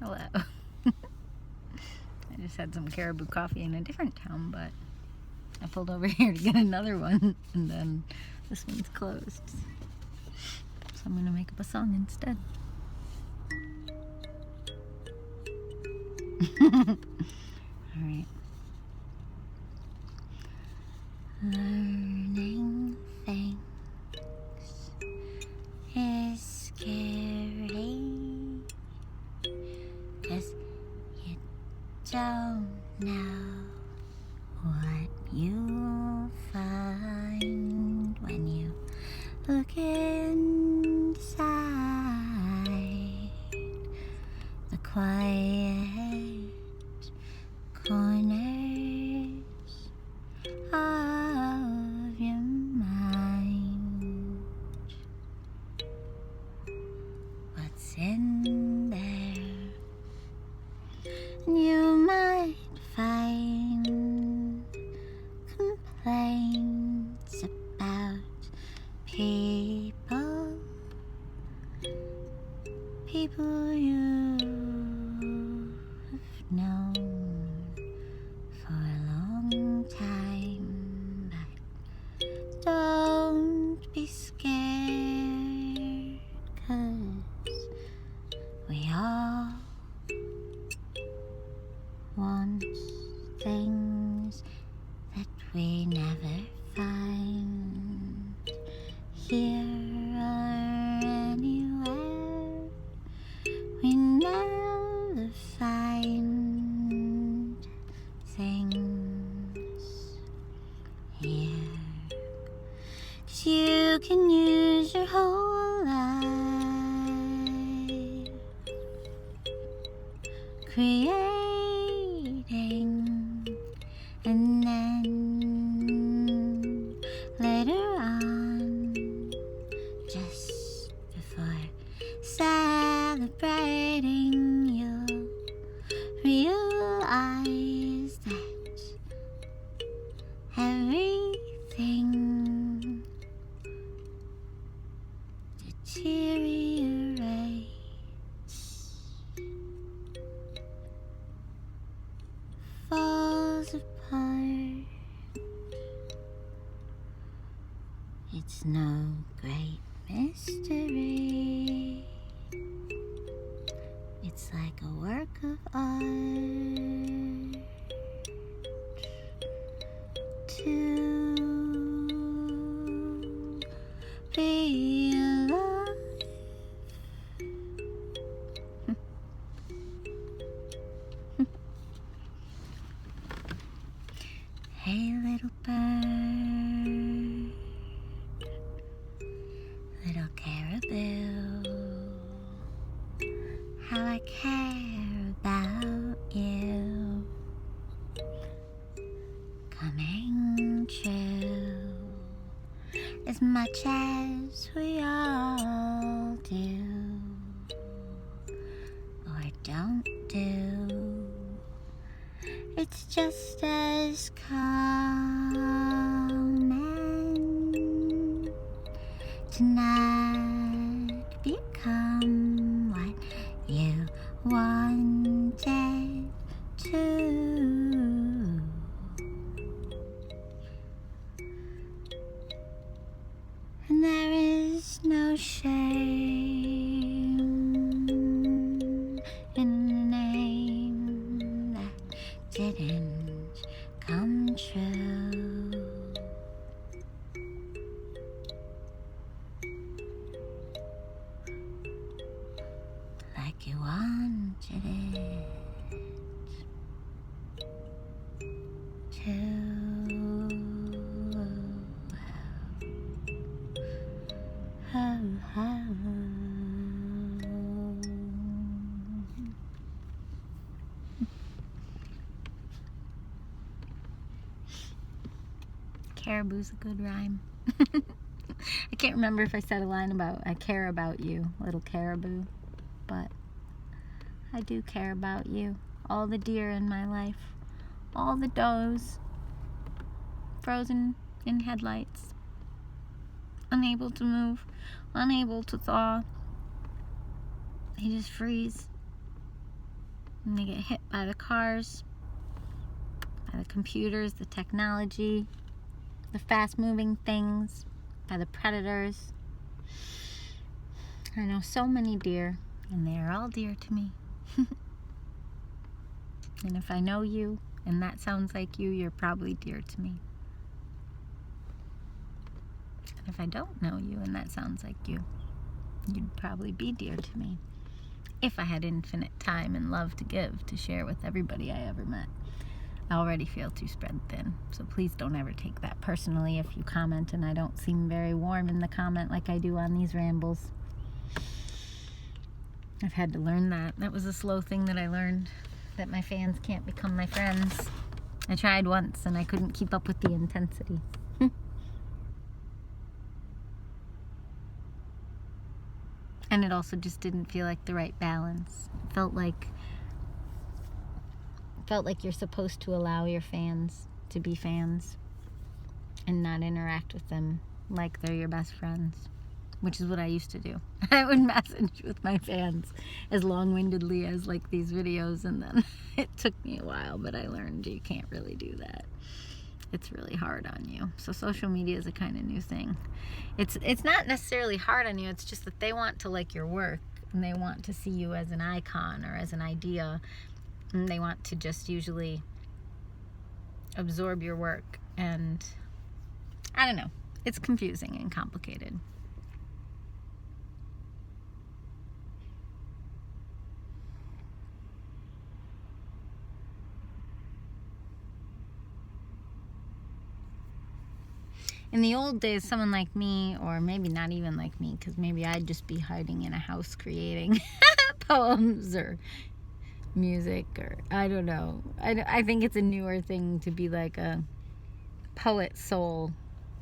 Hello. I just had some Caribou coffee in a different town, but I pulled over here to get another one, and then this one's closed. So I'm gonna make up a song instead. Alright. Learning things is scary, 'cause you don't know what you'll find when you look inside the quiet corners of your mind. What's in there? You might find complaints about people you've known for a long time, but don't be scared, 'cause we all want things that we never find here or anywhere. We never find things here, 'cause you can use your whole life creating, and then later on, just before celebrating, you'll realize that everything deteriorates, falls apart. It's no great mystery. It's like a work of art to be alive. Hey, little bird, little caribou, how I care about you, coming true, as much as we all do or don't do. It's just as common to not become what you wanted to. And there is no shame in a name that didn't come true. Like you wanted it to. Caribou's a good rhyme. I can't remember if I said a line about I care about you, little caribou, but I do care about you. All the deer in my life, all the does, frozen in headlights, unable to move, unable to thaw. They just freeze. And they get hit by the cars, by the computers, the technology, the fast-moving things, by the predators. I know so many deer, and they are all dear to me. And if I know you, and that sounds like you, you're probably dear to me. And if I don't know you, and that sounds like you, you'd probably be dear to me. If I had infinite time and love to give to share with everybody I ever met. I already feel too spread thin, so please don't ever take that personally if you comment and I don't seem very warm in the comment like I do on these rambles. I've had to learn that. That was a slow thing that I learned, that my fans can't become my friends. I tried once and I couldn't keep up with the intensity. And it also just didn't feel like the right balance. It felt like you're supposed to allow your fans to be fans and not interact with them like they're your best friends, which is what I used to do. I would message with my fans as long-windedly as like these videos, and then it took me a while, but I learned you can't really do that. It's really hard on you. So social media is a kind of new thing. It's not necessarily hard on you, it's just that they want to like your work, and they want to see you as an icon or as an idea, and they want to just usually absorb your work, and I don't know. It's confusing and complicated. In the old days, someone like me, or maybe not even like me, because maybe I'd just be hiding in a house creating poems or music, or I don't know. I think it's a newer thing to be like a poet soul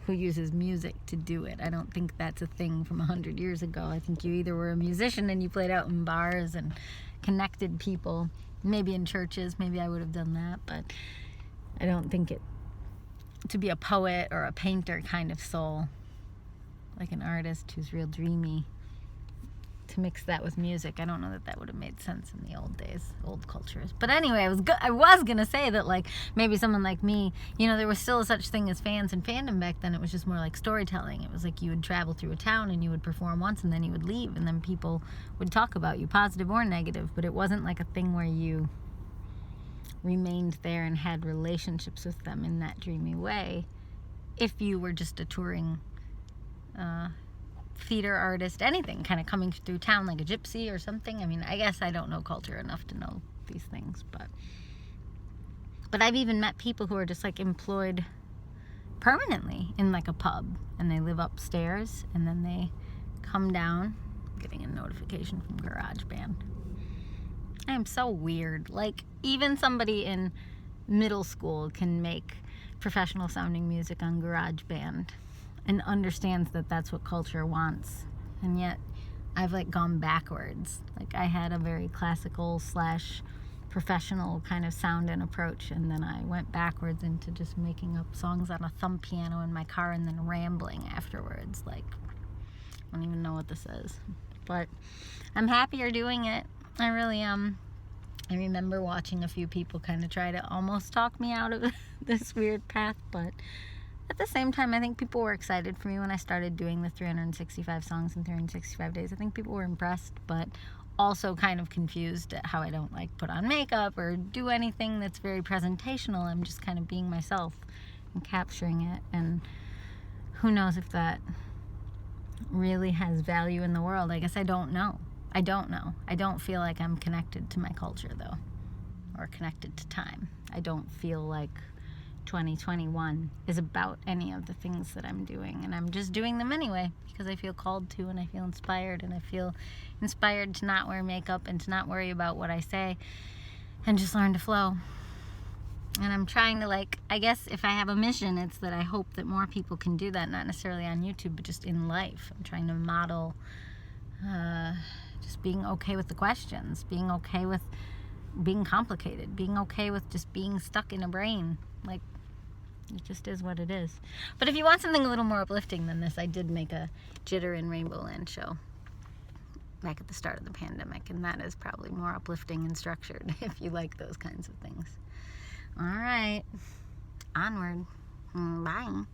who uses music to do it. I don't think that's a thing from 100 years ago. I think you either were a musician and you played out in bars and connected people, maybe in churches. Maybe I would have done that, but I don't think it to be a poet or a painter kind of soul, like an artist who's real dreamy, to mix that with music. I don't know that would have made sense in the old days, old cultures. But anyway, I was gonna say that like maybe someone like me, you know, there was still such thing as fans and fandom back then. It was just more like storytelling. It was like you would travel through a town and you would perform once and then you would leave, and then people would talk about you, positive or negative. But it wasn't like a thing where you remained there and had relationships with them in that dreamy way. If you were just a touring theater artist, anything, kind of coming through town like a gypsy or something. I mean, I guess I don't know culture enough to know these things, but I've even met people who are just like employed permanently in like a pub, and they live upstairs and then they come down. I'm getting a notification from GarageBand. I am so weird. Like, even somebody in middle school can make professional sounding music on GarageBand and understands that that's what culture wants. And yet I've like gone backwards. Like, I had a very classical / professional kind of sound and approach, and then I went backwards into just making up songs on a thumb piano in my car and then rambling afterwards. Like, I don't even know what this is, but I'm happier doing it. I really am. I remember watching a few people kind of try to almost talk me out of this weird path, but at the same time, I think people were excited for me when I started doing the 365 songs in 365 days. I think people were impressed, but also kind of confused at how I don't like put on makeup or do anything that's very presentational. I'm just kind of being myself and capturing it, and who knows if that really has value in the world. I guess I don't know. I don't feel like I'm connected to my culture, though, or connected to time. I don't feel like 2021 is about any of the things that I'm doing, and I'm just doing them anyway because I feel called to, and I feel inspired, and I feel inspired to not wear makeup and to not worry about what I say and just learn to flow. And I'm trying to, like, I guess if I have a mission, it's that I hope that more people can do that, not necessarily on YouTube, but just in life. I'm trying to model just being okay with the questions, being okay with being complicated, being okay with just being stuck in a brain. Like, It just is what it is. But if you want something a little more uplifting than this, I did make a Jitter in Rainbow Land show back at the start of the pandemic, and that is probably more uplifting and structured if you like those kinds of things. All right, onward. Bye.